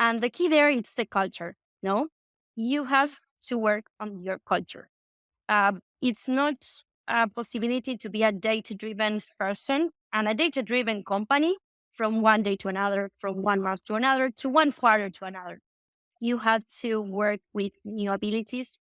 And the key there is the culture. No, you have to work on your culture. It's not a possibility to be a data driven person and a data driven company from one day to another, from 1 month to another, to one quarter to another. You have to work with new abilities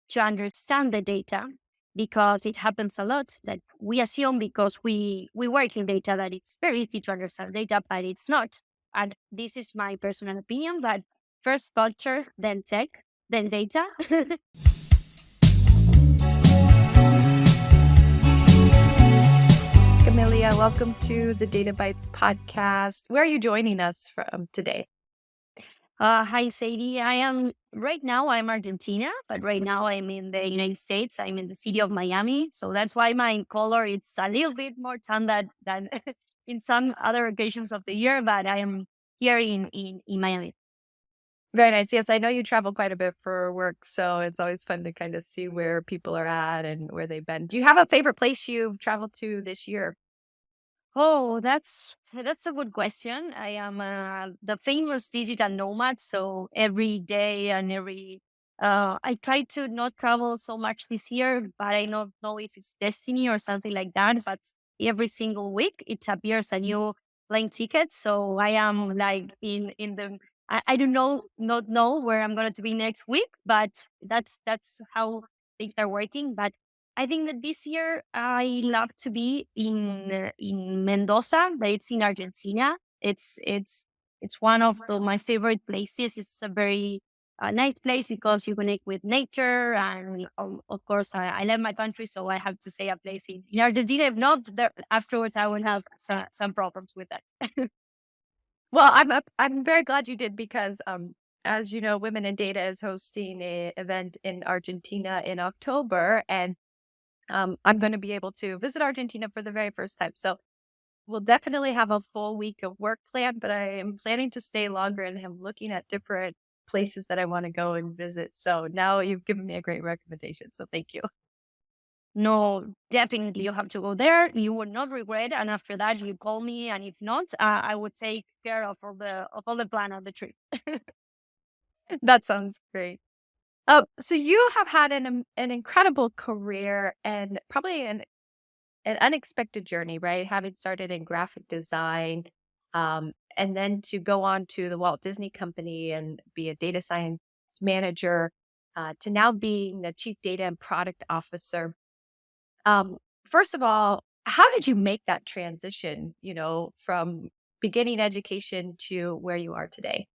to understand the data because it happens a lot that we assume because we work in data that it's very easy to understand data, but it's not. And this is my personal opinion, but first culture, then tech, then data. Camelia, welcome to the Data Bytes podcast. Where are you joining us from today? Hi, Sadie. I'm Argentina, but right now I'm in the United States. I'm in the city of Miami. So that's why my color it's a little bit more tan than in some other occasions of the year, but I am here in Miami. Very nice. Yes, I know you travel quite a bit for work, so it's always fun to kind of see where people are at and where they've been. Do you have a favorite place you've traveled to this year? Oh, that's a good question. I am the famous digital nomad, so every day and every I try to not travel so much this year, but I don't know if it's destiny or something like that. But every single week it appears a new plane ticket, so I am like in the I do not know where I'm going to be next week, but that's how things are working. But I think that this year I love to be in Mendoza, that it's in Argentina. It's one of my favorite places. It's a very nice place because you connect with nature, and of course I love my country, so I have to say a place in Argentina. If not, there, afterwards I will have some problems with that. Well, I'm very glad you did because as you know, Women in Data is hosting a event in Argentina in October, and I'm going to be able to visit Argentina for the very first time. So we'll definitely have a full week of work planned, but I am planning to stay longer and I'm looking at different places that I want to go and visit. So now you've given me a great recommendation. So thank you. No, definitely you have to go there. You will not regret. And after that, you call me. And if not, I would take care of all the plan of the trip. That sounds great. So you have had an incredible career and probably an unexpected journey, right? Having started in graphic design, and then to go on to the Walt Disney Company and be a data science manager, to now being the chief data and product officer. First of all, how did you make that transition, from beginning education to where you are today?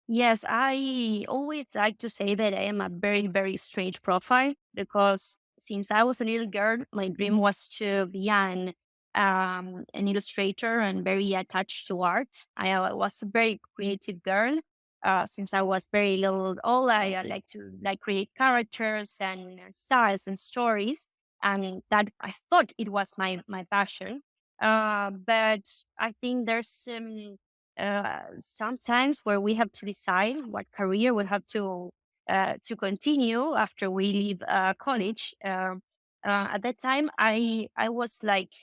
Yes, I always like to say that I am a very, very strange profile because since I was a little girl, my dream was to be an illustrator and very attached to art. I was a very creative girl. Since I was very little old, I like to like create characters and styles and stories, and that I thought it was my passion. But I think there's sometimes where we have to decide what career we have to continue after we leave college. At that time, I was like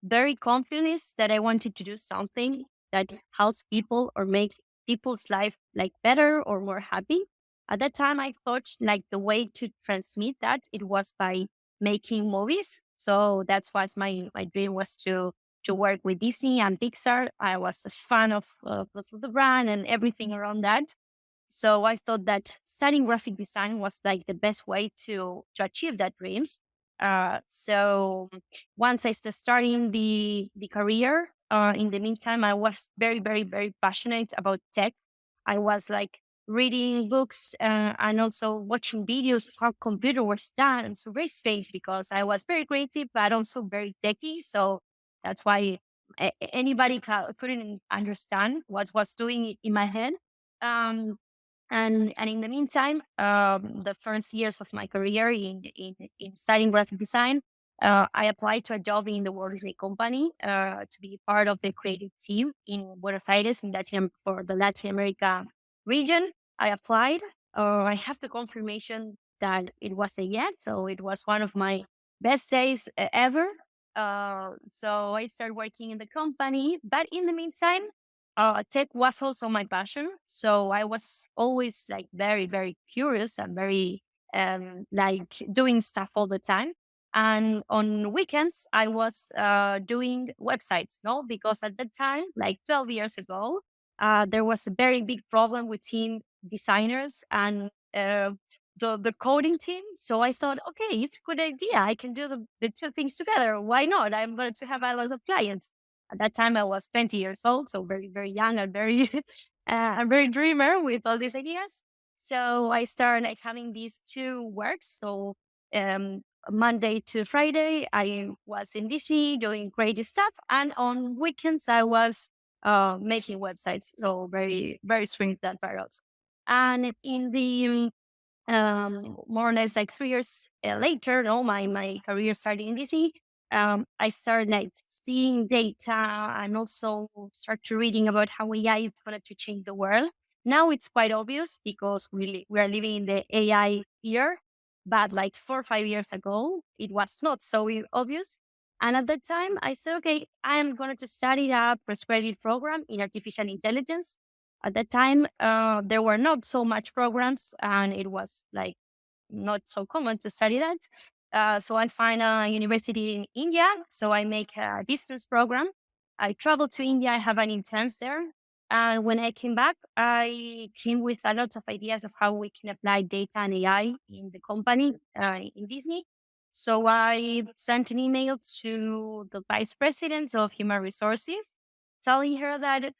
very confident that I wanted to do something that helps people or make people's life like better or more happy. At that time, I thought like the way to transmit that it was by making movies. So that's what my dream was to work with Disney and Pixar. I was a fan of the brand and everything around that. So I thought that studying graphic design was like the best way to achieve that dreams. So once I started starting the career, in the meantime, I was very, very, very passionate about tech. I was like reading books and also watching videos of how computer was done. And so very strange because I was very creative, but also very techy. So that's why anybody couldn't understand what was doing in my head. Um, and in the meantime, the first years of my career in studying graphic design, I applied to a job in the Walt Disney Company to be part of the creative team in Buenos Aires in for the Latin America region. I applied. I have the confirmation that it was a yes, so it was one of my best days ever. So I started working in the company, but in the meantime. tech was also my passion. So I was always like very, very curious and very like doing stuff all the time. And on weekends, I was doing websites, no, because at that time, like 12 years ago, there was a very big problem between designers and the coding team. So I thought, okay, it's a good idea. I can do the two things together. Why not? I'm going to have a lot of clients. At that time, I was 20 years old, so very, very young and very, a very dreamer with all these ideas. So I started like having these two works. So Monday to Friday, I was in DC doing creative stuff, and on weekends, I was making websites. So very, very strange that parallels. And in the more or less like 3 years later, no, my career started in DC. I started like seeing data and also start to reading about how AI is going to change the world. Now it's quite obvious because we are living in the AI year, but like 4 or 5 years ago, it was not so obvious. And at that time, I said, okay, I am going to study a postgraduate program in artificial intelligence. At that time, there were not so much programs, and it was like not so common to study that. So I find a university in India. So I make a distance program. I travel to India. I have an intense there. And when I came back, I came with a lot of ideas of how we can apply data and AI in the company in Disney. So I sent an email to the vice president of human resources, telling her that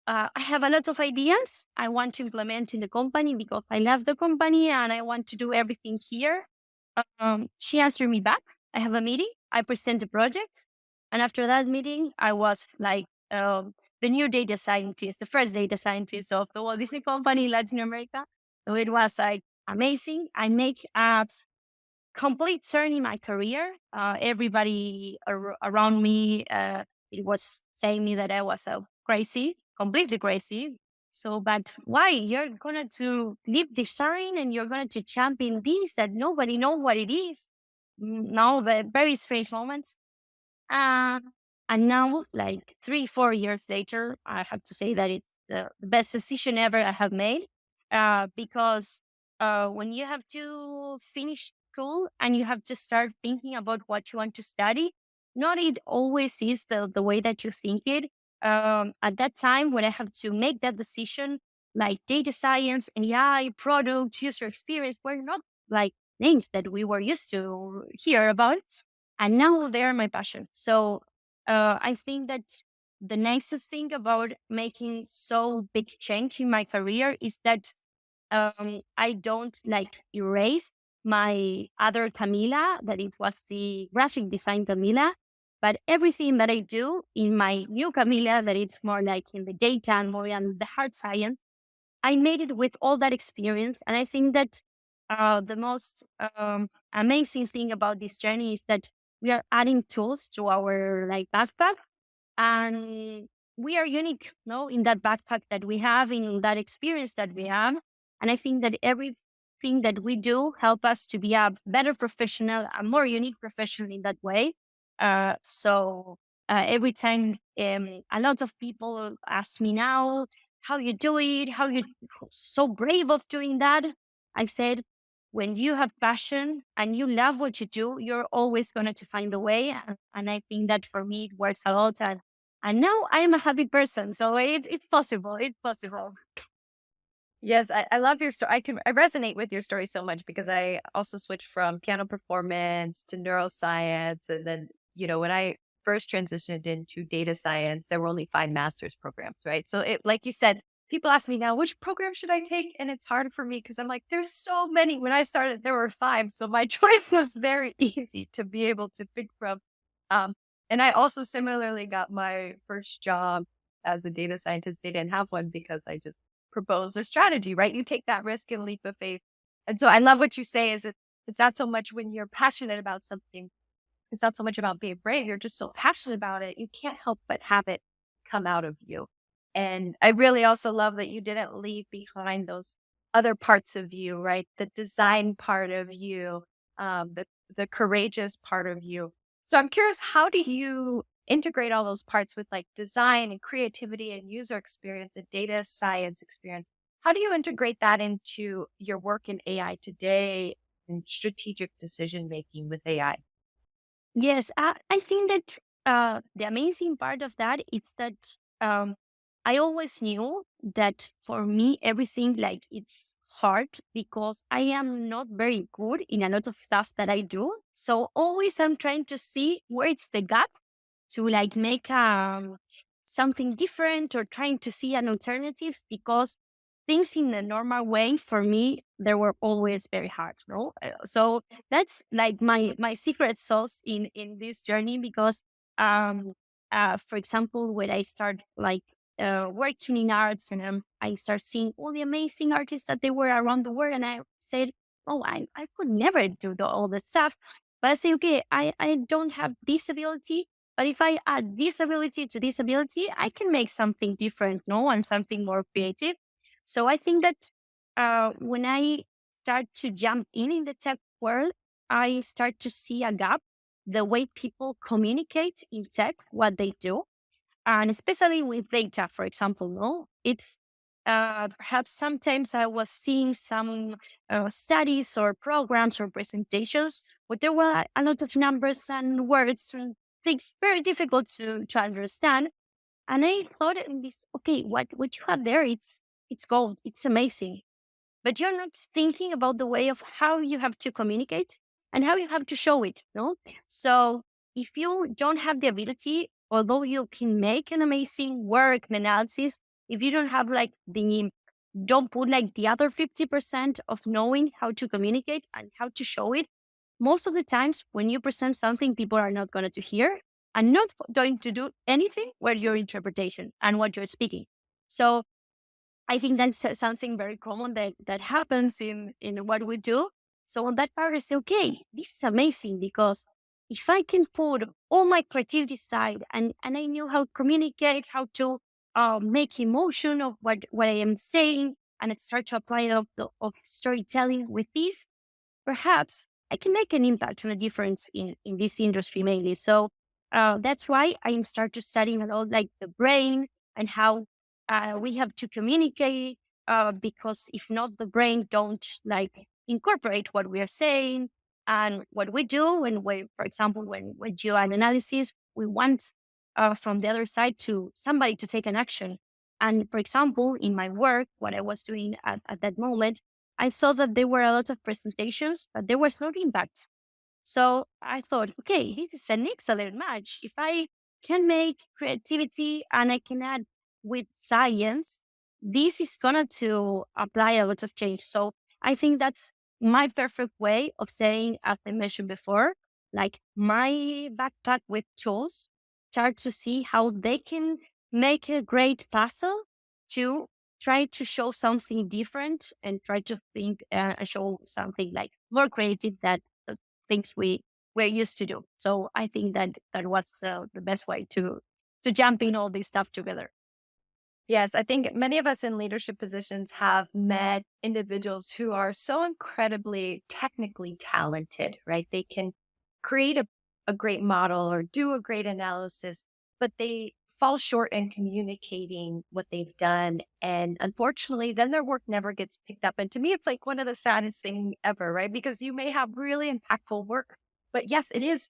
I have a lot of ideas I want to implement in the company because I love the company and I want to do everything here. She answered me back. I have a meeting. I present the project. And after that meeting, I was like the new data scientist, the first data scientist of the Walt Disney Company in Latin America. So it was like amazing. I make a complete turn in my career. Everybody around me, it was saying me that I was crazy, completely crazy. So, but why? You're going to leave this terrain and you're going to jump in this that nobody know what it is. Now, the very strange moments. Uh, and now, like 3, 4 years later, I have to say that it's the best decision ever I have made. Because when you have to finish school and you have to start thinking about what you want to study, not it always is the way that you think it. At that time, when I have to make that decision, like data science, AI, product, user experience, were not like names that we were used to hear about, and now they are my passion. So I think that the nicest thing about making so big change in my career is that I don't like erase my other Camila, that it was the graphic design Camila, but everything that I do in my new Camila, that it's more like in the data and more in the hard science, I made it with all that experience. And I think that the most amazing thing about this journey is that we are adding tools to our like backpack, and we are unique, no, in that backpack that we have, in that experience that we have. And I think that everything that we do help us to be a better professional, a more unique professional in that way. Every time a lot of people ask me now, how you do it, how you so brave of doing that. I said, when you have passion and you love what you do, you're always going to find a way. And I think that for me, it works a lot. And now I am a happy person. So it's possible. It's possible. Yes, I love your story. I resonate with your story so much because I also switched from piano performance to neuroscience, and then when I first transitioned into data science, there were only 5 master's programs, right? So it, like you said, people ask me now, which program should I take, and it's hard for me because I'm like, there's so many. When I started, there were 5, so my choice was very easy to be able to pick from. Um, and I also similarly got my first job as a data scientist. They didn't have one because I just propose a strategy, right? You take that risk and leap of faith. And so I love what you say is it's not so much when you're passionate about something. It's not so much about being brave. You're just so passionate about it. You can't help but have it come out of you. And I really also love that you didn't leave behind those other parts of you, right? The design part of you, the courageous part of you. So I'm curious, how do you integrate all those parts with like design and creativity and user experience and data science experience. How do you integrate that into your work in AI today and strategic decision making with AI? Yes, I think that the amazing part of that is that I always knew that for me everything like it's hard because I am not very good in a lot of stuff that I do. So always I'm trying to see where it's the gap to like make something different or trying to see an alternative because things in the normal way for me they were always very hard, no? So that's like my secret sauce in this journey because um for example when I start like working in arts and I start seeing all the amazing artists that they were around the world and I said, oh, I could never do all the stuff, but I say, okay, I don't have this ability, but if I add this ability to this ability, I can make something different, no, and something more creative. So I think that when I start to jump in the tech world, I start to see a gap the way people communicate in tech, what they do, and especially with data, for example. No, it's perhaps sometimes I was seeing some studies or programs or presentations where there were a lot of numbers and words and things very difficult to understand. And I thought, okay, what you have there, it's gold, it's amazing, but you're not thinking about the way of how you have to communicate and how you have to show it, no? So if you don't have the ability, although you can make an amazing work and analysis, if you don't have like the don't put like the other 50% of knowing how to communicate and how to show it, most of the times when you present something, people are not going to hear and not going to do anything with your interpretation and what you're speaking. So I think that's something very common that happens in what we do. So on that part, I say, okay, this is amazing because if I can put all my creativity side and I knew how to communicate, how to make emotion of what I am saying, and I start to apply of storytelling with this, perhaps I can make an impact and a difference in this industry mainly. So that's why I start to studying a lot like the brain and how we have to communicate. Because if not, the brain don't like incorporate what we are saying and what we do. And when, for example, when we do an analysis, we want from the other side to somebody to take an action. And for example, in my work, what I was doing at that moment, I saw that there were a lot of presentations, but there was no impact. So I thought, okay, this is an excellent match. If I can make creativity and I can add with science, this is gonna to apply a lot of change. So I think that's my perfect way of saying, as I mentioned before, like my backpack with tools, start to see how they can make a great puzzle to try to show something different and try to think show something like more creative that things we're used to do. So I think that that was the best way to jump in all this stuff together. Yes, I think many of us in leadership positions have met individuals who are so incredibly technically talented, right? They can create a great model or do a great analysis, but they fall short in communicating what they've done. And unfortunately, then their work never gets picked up. And to me, it's like one of the saddest thing ever, right? Because you may have really impactful work, but yes, it is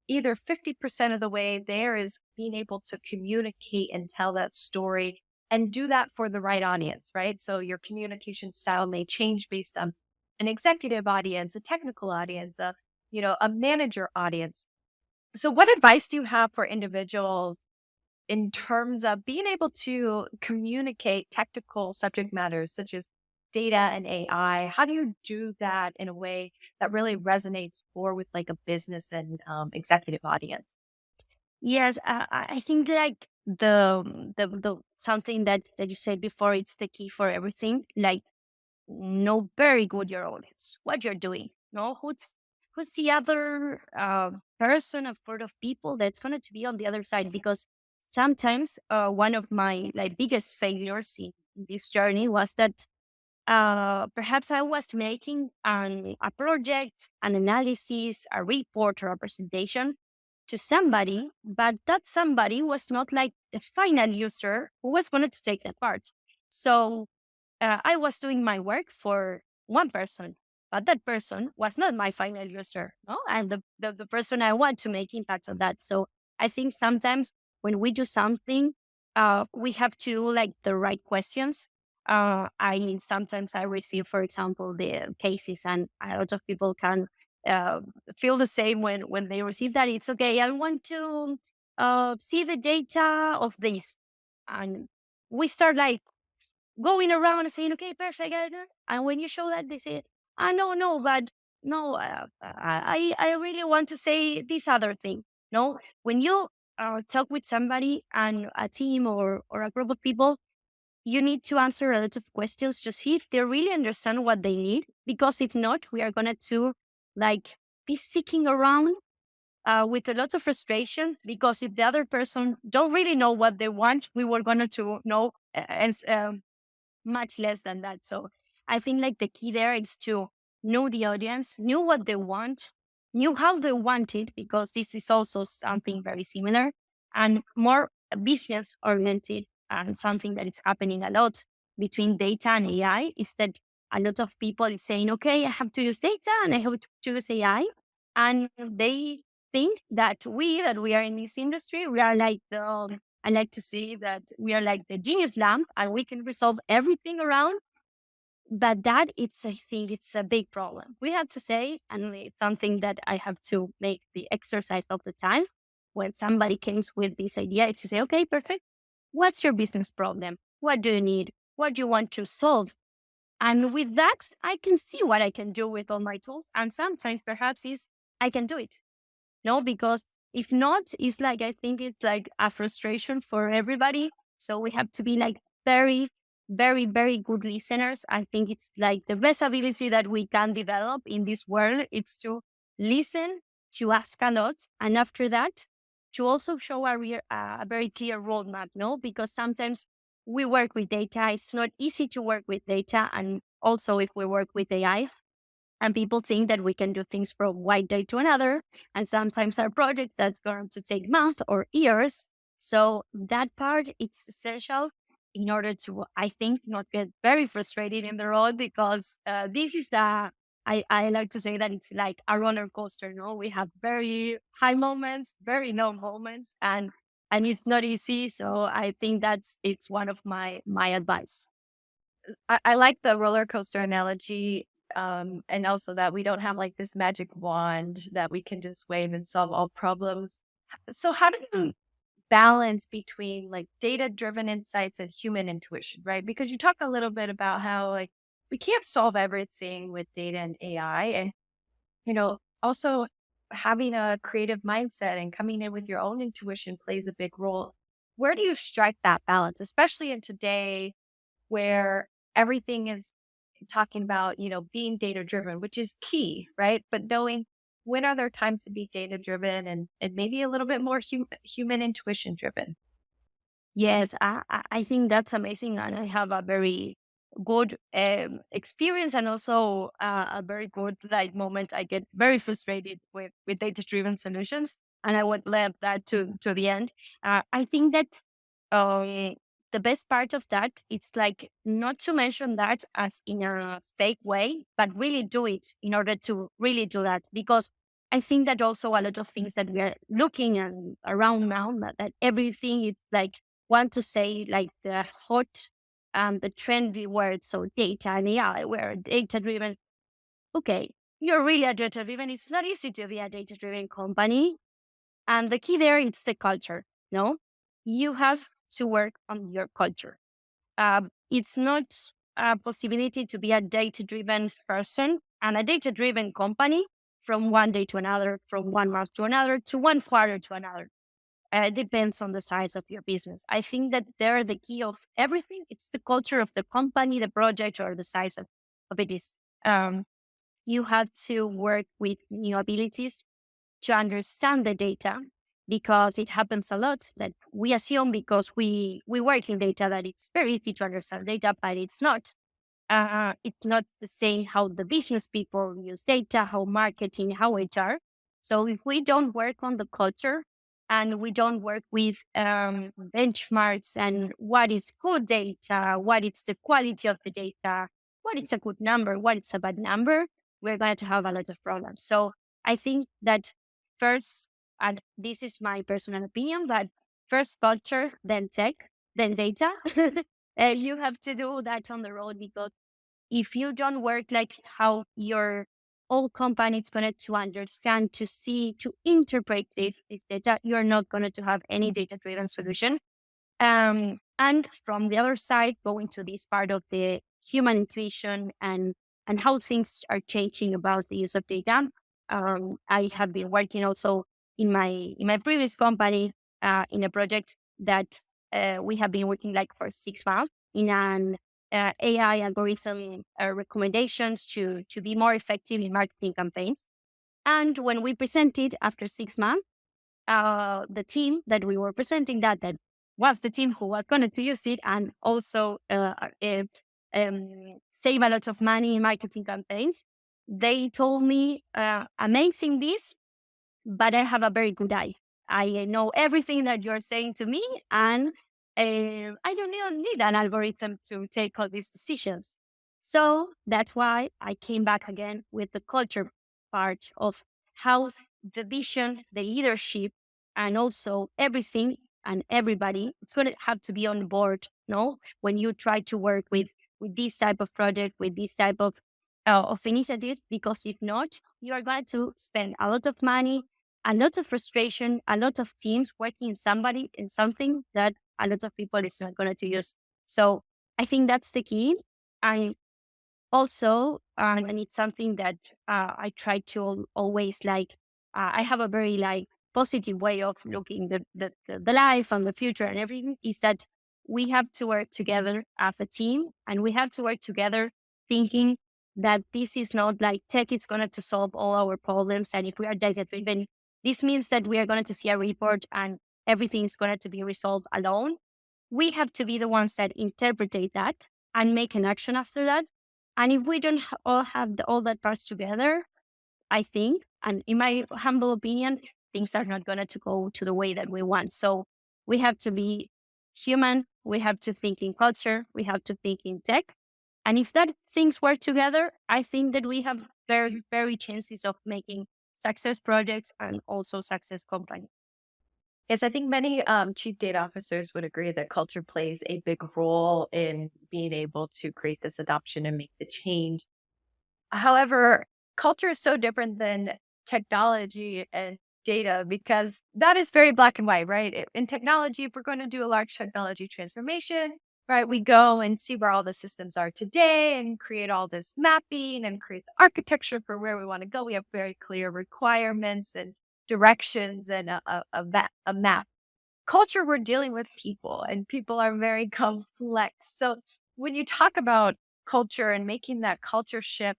either 50% of the way there is being able to communicate and tell that story and do that for the right audience, right? So your communication style may change based on an executive audience, a technical audience, a manager audience. So what advice do you have for individuals in terms of being able to communicate technical subject matters such as data and AI? How do you do that in a way that really resonates more with like a business and executive audience? Yes, I think like the something that you said before, it's the key for everything. Like know very good your audience, what you're doing. Know who's the other person of sort of people that's going to be on the other side. Because sometimes one of my like biggest failures in this journey was that perhaps I was making a project, an analysis, a report, or a presentation to somebody, but that somebody was not like the final user who was going to take the part. So I was doing my work for one person, but that person was not my final user, no? And the person I want to make impact on that. So I think sometimes when we do something, we have to like the right questions. I mean, sometimes I receive, for example, the cases, and a lot of people can uh, feel the same when they receive that. It's okay. I want to see the data of this, and we start like going around and saying, okay, perfect. And when you show that, they say, no, no, but no, I really want to say this other thing. No, when you talk with somebody and a team or a group of people, you need to answer a lot of questions to see if they really understand what they need. Because if not, we are going to like be seeking around with a lot of frustration, because if the other person don't really know what they want, we were going to know and much less than that. So I think like the key there is to know the audience, knew what they want, knew how they want it, because this is also something very similar and more business oriented. And something that is happening a lot between data and AI is that a lot of people is saying, okay, I have to use data and I have to use AI. And they think that we are in this industry, we are like the I like to see that we are like the genius lamp and we can resolve everything around. But that it's I think it's a big problem. We have to say, and it's something that I have to make the exercise of the time when somebody comes with this idea, it's to say, okay, perfect. What's your business problem? What do you need? What do you want to solve? And with that, I can see what I can do with all my tools. And sometimes perhaps is I can do it. No, because if not, it's like I think it's like a frustration for everybody. So we have to be like very, very, very good listeners. I think it's like the best ability that we can develop in this world. It's to listen, to ask a lot, and after that, to also show a very clear roadmap. No, because sometimes we work with data. It's not easy to work with data, and also if we work with AI, and people think that we can do things from one day to another. And sometimes our projects that's going to take months or years. So that part it's essential in order to, I think, not get very frustrated in the road, because this is I like to say that it's like a roller coaster. No, we have very high moments, very low moments, and it's not easy. So I think it's one of my advice. I like the roller coaster analogy, and also that we don't have like this magic wand that we can just wave and solve all problems. So, how do you balance between like data driven insights and human intuition, right? Because you talk a little bit about how like we can't solve everything with data and AI, and also having a creative mindset and coming in with your own intuition plays a big role. Where do you strike that balance, especially in today where everything is talking about, being data driven, which is key, right? But knowing when are there times to be data driven and maybe a little bit more human intuition driven. Yes, I think that's amazing, and I have a very good experience, and also a very good like moment. I get very frustrated with data driven solutions, and I would leave that to the end. I think that um, the best part of that it's like not to mention that as in a fake way, but really do it in order to really do that, because I think that also a lot of things that we are looking and around now, that everything is like want to say like the hot the trendy words, so data and AI, we're data driven. Okay, you're really a data driven. It's not easy to be a data driven company. And the key there is the culture. No, you have to work on your culture. It's not a possibility to be a data driven person and a data driven company from one day to another, from 1 month to another, to one quarter to another. Depends on the size of your business. I think that they're the key of everything. It's the culture of the company, the project, or the size of it is. You have to work with new abilities to understand the data, because it happens a lot that we assume because we work in data that it's very easy to understand data, but it's not. It's not the same how the business people use data, how marketing, how HR. So if we don't work on the culture and we don't work with benchmarks and what is good data, what is the quality of the data, what is a good number, what is a bad number, we're going to have a lot of problems. So I think that first, and this is my personal opinion, but first culture, then tech, then data. You have to do that on the road because if you don't work like how your whole company is going to understand, to see, to interpret this data, you're not going to have any data driven solution. And from the other side, going to this part of the human intuition and how things are changing about the use of data. I have been working also in my previous company in a project that we have been working like for 6 months in an AI algorithm recommendations to be more effective in marketing campaigns. And when we presented after 6 months, the team that we were presenting that was the team who was going to use it and also save a lot of money in marketing campaigns. They told me, amazing this, but I have a very good eye. I know everything that you're saying to me, and I don't need an algorithm to take all these decisions. So that's why I came back again with the culture part of how the vision, the leadership, and also everything and everybody, it's going to have to be on board. No, when you try to work with this type of project, with this type of initiative, because if not, you are going to spend a lot of money, a lot of frustration, a lot of teams working in somebody in something that a lot of people is not going to use. So I think that's the key. I also, and it's something that I try to always like. I have a very like positive way of looking the life and the future and everything. Is that we have to work together as a team, and we have to work together thinking that this is not like tech is going to solve all our problems. And if we are data driven, this means that we are going to see a report and everything is going to be resolved alone. We have to be the ones that interpret that and make an action after that. And if we don't all have all that parts together, I think, and in my humble opinion, things are not going to go to the way that we want. So we have to be human. We have to think in culture. We have to think in tech. And if that things work together, I think that we have very, very chances of making success projects and also success companies. Yes, I think many chief data officers would agree that culture plays a big role in being able to create this adoption and make the change. However, culture is so different than technology and data because that is very black and white, right? In technology, if we're going to do a large technology transformation, right, we go and see where all the systems are today and create all this mapping and create the architecture for where we want to go. We have very clear requirements and directions and a map. Culture, we're dealing with people, and people are very complex. So when you talk about culture and making that culture shift,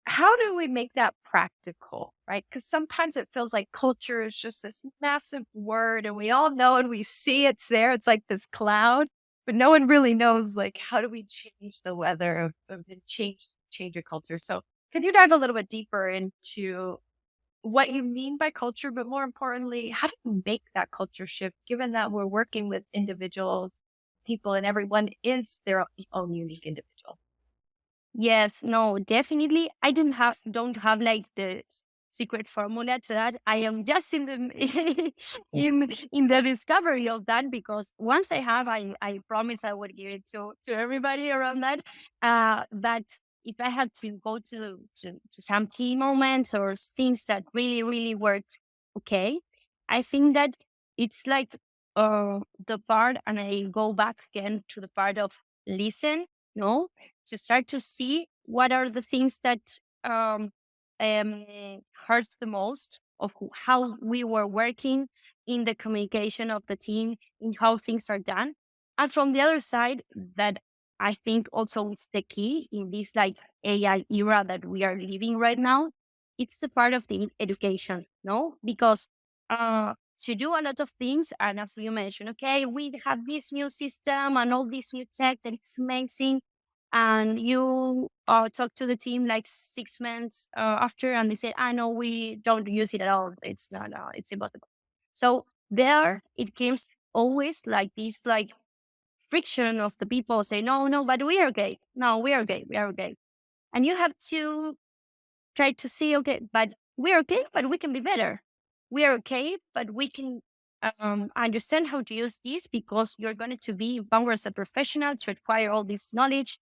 how do we make that practical, right? Because sometimes it feels like culture is just this massive word and we all know and we see it's there. It's like this cloud, but no one really knows like how do we change the weather of and change a culture. So can you dive a little bit deeper into what you mean by culture, but more importantly, how do you make that culture shift given that we're working with individuals, people, and everyone is their own unique individual? Yes, no, definitely. I don't have like the secret formula to that. I am just in the in the discovery of that because once I have, I promise I would give it to everybody around that. But if I had to go to some key moments or things that really worked, okay, I think that it's like the part, and I go back again to the part of listen. No, to start to see what are the things that um, hurts the most of how we were working in the communication of the team, in how things are done. And from the other side, that I think also is the key in this like AI era that we are living right now. It's the part of the education, no? Because to do a lot of things, and as you mentioned, okay, we have this new system and all this new tech that it's amazing, and you talk to the team like 6 months after, and they say, "I know we don't use it at all. It's not, it's impossible." So there it comes always like this, like friction of the people say, "No, no, but we are okay. No, we are okay. We are okay." And you have to try to see, okay, but we're okay, but we can be better. We are okay, but we can understand how to use this because you're going to be empowered as a professional to acquire all this knowledge.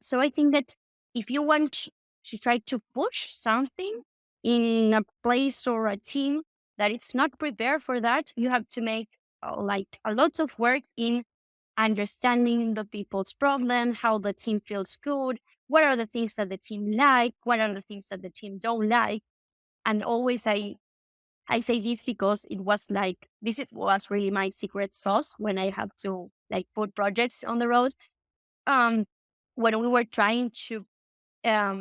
So I think that if you want to try to push something in a place or a team that it's not prepared for that, you have to make like a lot of work in understanding the people's problem, how the team feels good, what are the things that the team like, what are the things that the team don't like. And always I say this because it was like was really my secret sauce when I have to like put projects on the road. Um when we were trying to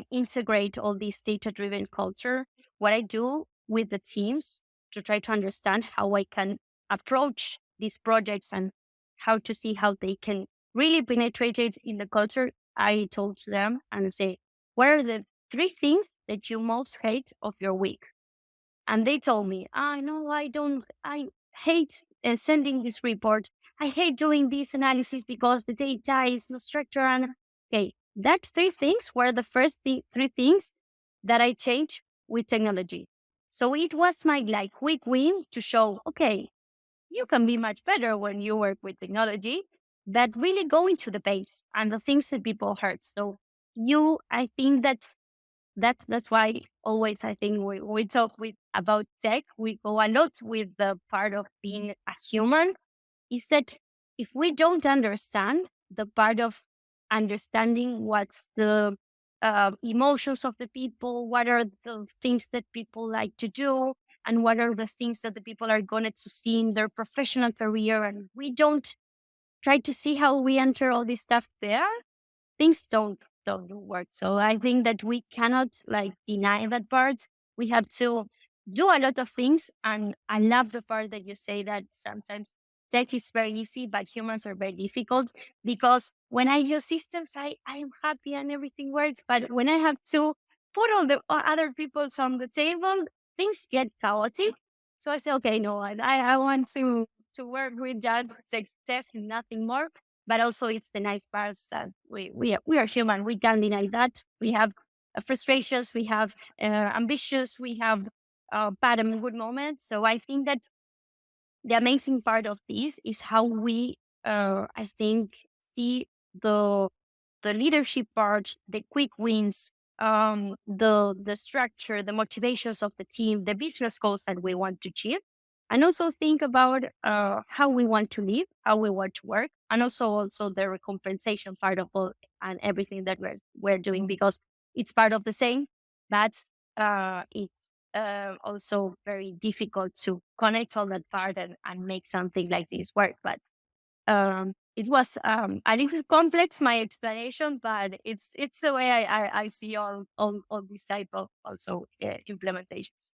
integrate all this data driven culture, what I do with the teams to try to understand how I can approach these projects and how to see how they can really penetrate it in the culture. I told to them and say, what are the three things that you most hate of your week? And they told me, I know I don't, I hate sending this report. I hate doing this analysis because the data is not structured. And okay, that three things were the first three things that I changed with technology. So it was my like quick win to show, okay, you can be much better when you work with technology that really go into the base and the things that people hurt. So I think that's why always I think we talk with about tech, we go a lot with the part of being a human, is that if we don't understand the part of understanding what's the emotions of the people, what are the things that people like to do, and what are the things that the people are going to see in their professional career, and we don't try to see how we enter all this stuff there, things don't work. So I think that we cannot like deny that part. We have to do a lot of things, and I love the part that you say that sometimes tech is very easy, but humans are very difficult. Because when I use systems, I am happy and everything works, but when I have to put all the other people's on the table, things get chaotic. So I say, okay, no, I want to work with just tech and nothing more, but also it's the nice parts that we are human. We can't deny that. We have frustrations, we have ambitious, we have bad and good moments. So I think that the amazing part of this is how we, I think, see the the leadership part, the quick wins, the structure, the motivations of the team, the business goals that we want to achieve, and also think about how we want to live, how we want to work, and also the recompensation part of all and everything that we're doing, because it's part of the same, but it's also very difficult to connect all that part and make something like this work. But it was a little complex my explanation, but it's the way I see all these type of also implementations.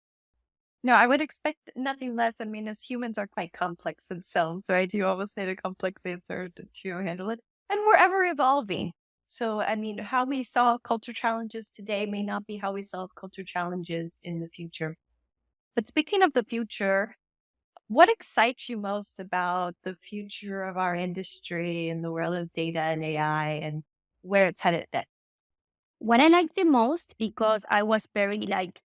No, I would expect nothing less. I mean, as humans are quite complex themselves, right? You almost need a complex answer to handle it. And we're ever evolving. So, I mean, how we solve culture challenges today may not be how we solve culture challenges in the future. But speaking of the future, what excites you most about the future of our industry and the world of data and AI and where it's headed then? What I like the most, because I was very like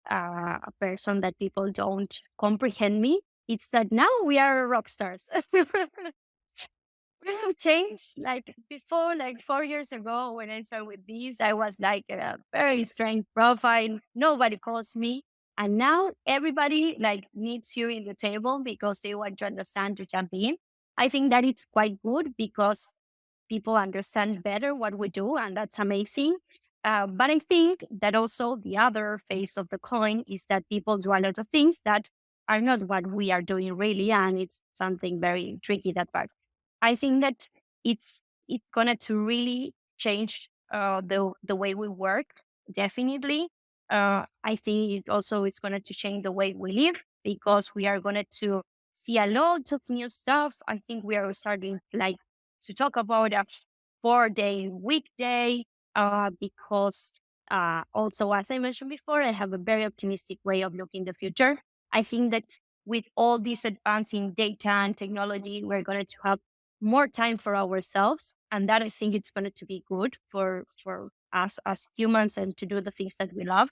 a person that people don't comprehend me, it's that now we are rock stars. We have changed. Like before, like 4 years ago, when I started with these, I was like a very strange profile. Nobody calls me. And now everybody like needs you in the table because they want to understand to jump in. I think that it's quite good because people understand better what we do, and that's amazing. But I think that also the other face of the coin is that people do a lot of things that are not what we are doing really, and it's something very tricky that part. I think that it's gonna to really change the way we work. Definitely, I think it also it's gonna to change the way we live because we are gonna to see a lot of new stuff. I think we are starting like to talk about 4-day weekday, because also, as I mentioned before, I have a very optimistic way of looking the future. I think that with all this advance in data and technology, we're going to have more time for ourselves, and that I think it's going to be good for us as humans and to do the things that we love.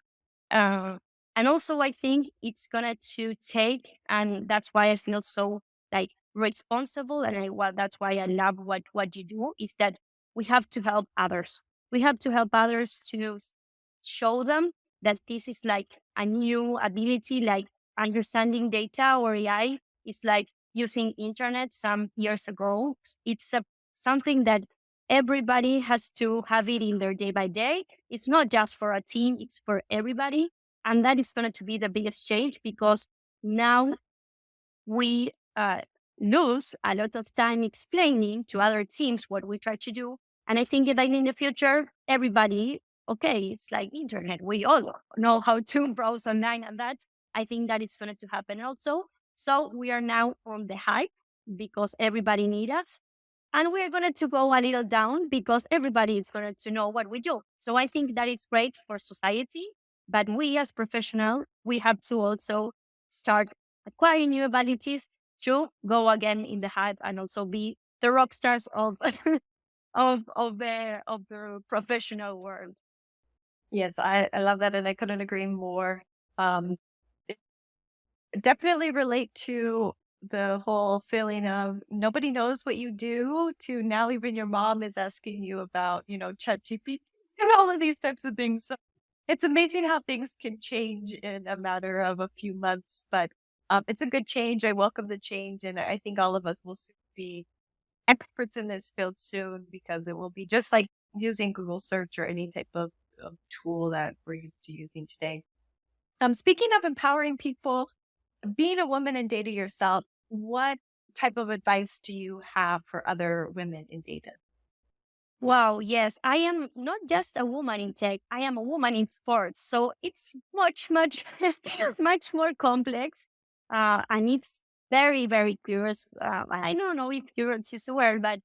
Uh, and also, I think it's gonna to take, and that's why I feel so like responsible, and well, that's why I love what you do. Is that we have to help others. We have to help others to show them that this is like a new ability, like understanding data or AI. It's like using internet some years ago. It's something that everybody has to have it in their day by day. It's not just for a team; it's for everybody, and that is going to be the biggest change because now we lose a lot of time explaining to other teams what we try to do. And I think that in the future, everybody, okay, it's like internet. We all know how to browse online and that. I think that it's going to happen also. So we are now on the hype because everybody needs us. And we're going to go a little down because everybody is going to know what we do. So I think that is great for society. But we as professionals, we have to also start acquiring new abilities to go again in the hype and also be the rock stars of of the professional world. Yes, I love that, and I couldn't agree more. Um, Definitely relate to the whole feeling of nobody knows what you do to now even your mom is asking you about, ChatGPT and all of these types of things. So it's amazing how things can change in a matter of a few months, but it's a good change. I welcome the change, and I think all of us will soon be experts in this field soon because it will be just like using Google search or any type of tool that we're used to using today. Speaking of empowering people, being a woman in data yourself, what type of advice do you have for other women in data? Wow, yes, I am not just a woman in tech, I am a woman in sports. So it's much, much more complex. And it's very, very curious. I don't know if curious is the word, but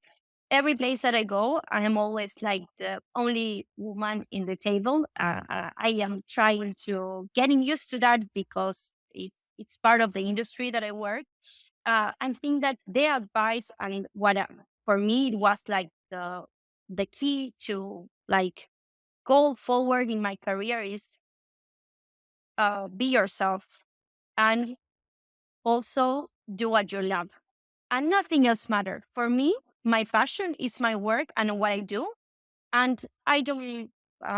every place that I go, I am always like the only woman in the table. I am trying to getting used to that because it's part of the industry that I work. I think that the advice and what for me it was like the key to like go forward in my career is be yourself and also do what you love and nothing else matter for me. My passion is my work and what I do, and I don't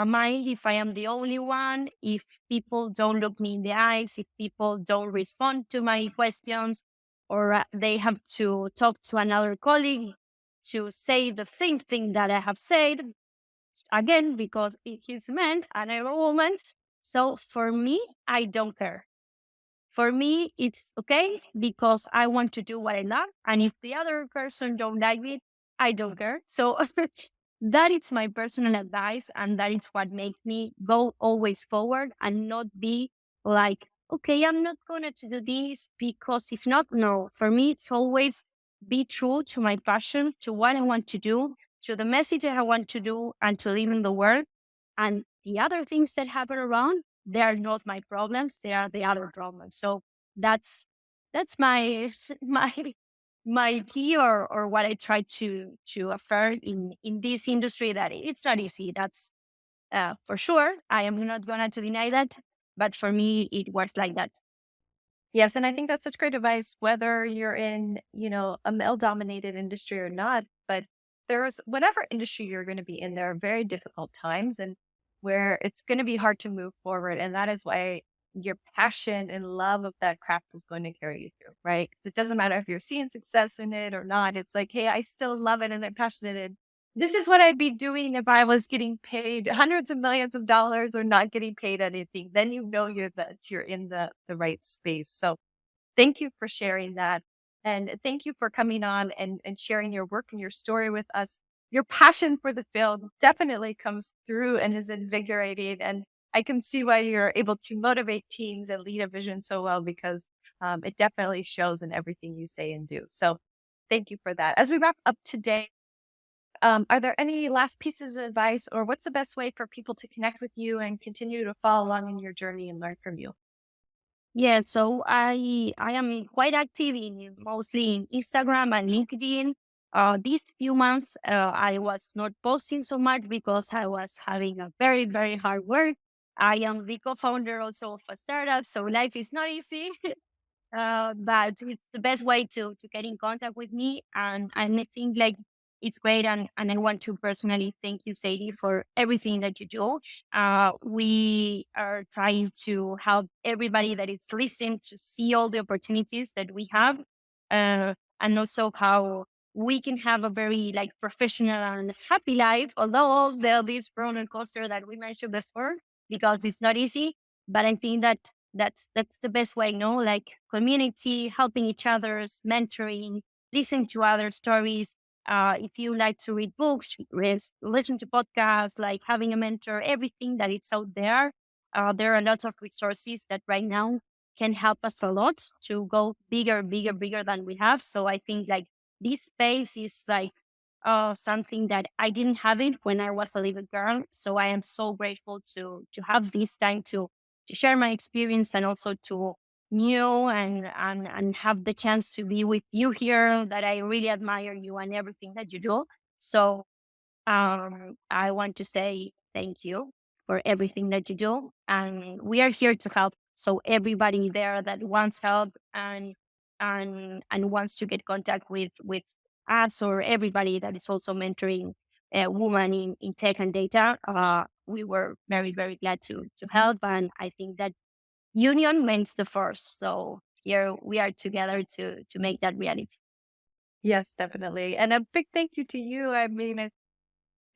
mind if I am the only one, if people don't look me in the eyes, if people don't respond to my questions, or they have to talk to another colleague to say the same thing that I have said again because he's a man and I'm a woman. So for me, I don't care. For me, it's okay because I want to do what I love. And if the other person don't like it, I don't care. So that is my personal advice. And that is what makes me go always forward and not be like, okay, I'm not going to do this because if not, no. For me, it's always be true to my passion, to what I want to do, to the message that I want to do, and to live in the world. And the other things that happen around, they are not my problems, they are the other problems. So that's my my key or what I try to affirm in this industry that it's not easy. That's for sure. I am not gonna to deny that, but for me it works like that. Yes, and I think that's such great advice, whether you're in, a male dominated industry or not. But there's whatever industry you're going to be in, there are very difficult times and where it's going to be hard to move forward. And that is why your passion and love of that craft is going to carry you through, right? Because it doesn't matter if you're seeing success in it or not. It's like, hey, I still love it and I'm passionate. And this is what I'd be doing if I was getting paid hundreds of millions of dollars or not getting paid anything. Then you know you're in the right space. So thank you for sharing that. And thank you for coming on and sharing your work and your story with us. Your passion for the field definitely comes through and is invigorating. And I can see why you're able to motivate teams and lead a vision so well because it definitely shows in everything you say and do. So thank you for that. As we wrap up today, Are there any last pieces of advice, or what's the best way for people to connect with you and continue to follow along in your journey and learn from you? Yeah, so I am quite active in mostly in Instagram and LinkedIn. These few months, I was not posting so much because I was having a very hard work. I am the co-founder also of a startup, so life is not easy. But it's the best way to get in contact with me, and I think like it's great, and I want to personally thank you, Sadie, for everything that you do. We are trying to help everybody that is listening to see all the opportunities that we have, and also how we can have a very like professional and happy life, although all this roller coaster that we mentioned before, because it's not easy. But I think that that's the best way, no? Like community, helping each other's, mentoring, listening to other stories. If you like to read books, listen to podcasts, like having a mentor, everything that is out there. There are lots of resources that right now can help us a lot to go bigger than we have. So I think like this space is like something that I didn't have it when I was a little girl. So I am so grateful to have this time to share my experience and also to you and have the chance to be with you here, that I really admire you and everything that you do. So I want to say thank you for everything that you do, and we are here to help. So everybody there that wants help and wants to get contact with us, or everybody that is also mentoring a woman in tech and data, we were very glad to help, and I think that union means the force. So here we are together to make that reality. Yes, definitely. And a big thank you to you. I mean,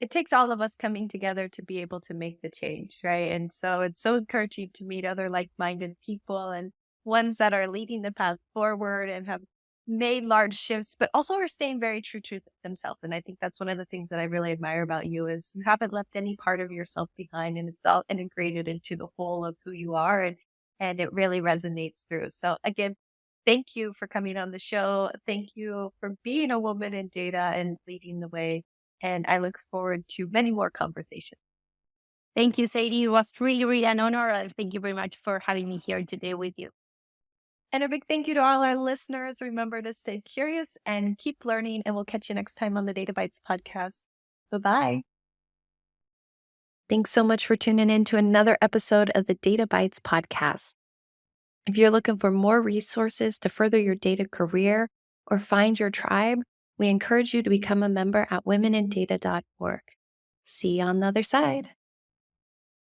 it takes all of us coming together to be able to make the change, right? And so it's so encouraging to meet other like-minded people and ones that are leading the path forward and have made large shifts, but also are staying very true to themselves. And I think that's one of the things that I really admire about you is you haven't left any part of yourself behind, and it's all integrated into the whole of who you are, and it really resonates through. So again, thank you for coming on the show. Thank you for being a woman in data and leading the way, and I look forward to many more conversations. Thank you, Sadie. It was really an honor. And thank you very much for having me here today with you. And a big thank you to all our listeners. Remember to stay curious and keep learning, and we'll catch you next time on the Data Bites podcast. Bye bye. Thanks so much for tuning in to another episode of the Data Bites podcast. If you're looking for more resources to further your data career or find your tribe, we encourage you to become a member at womenindata.org. See you on the other side.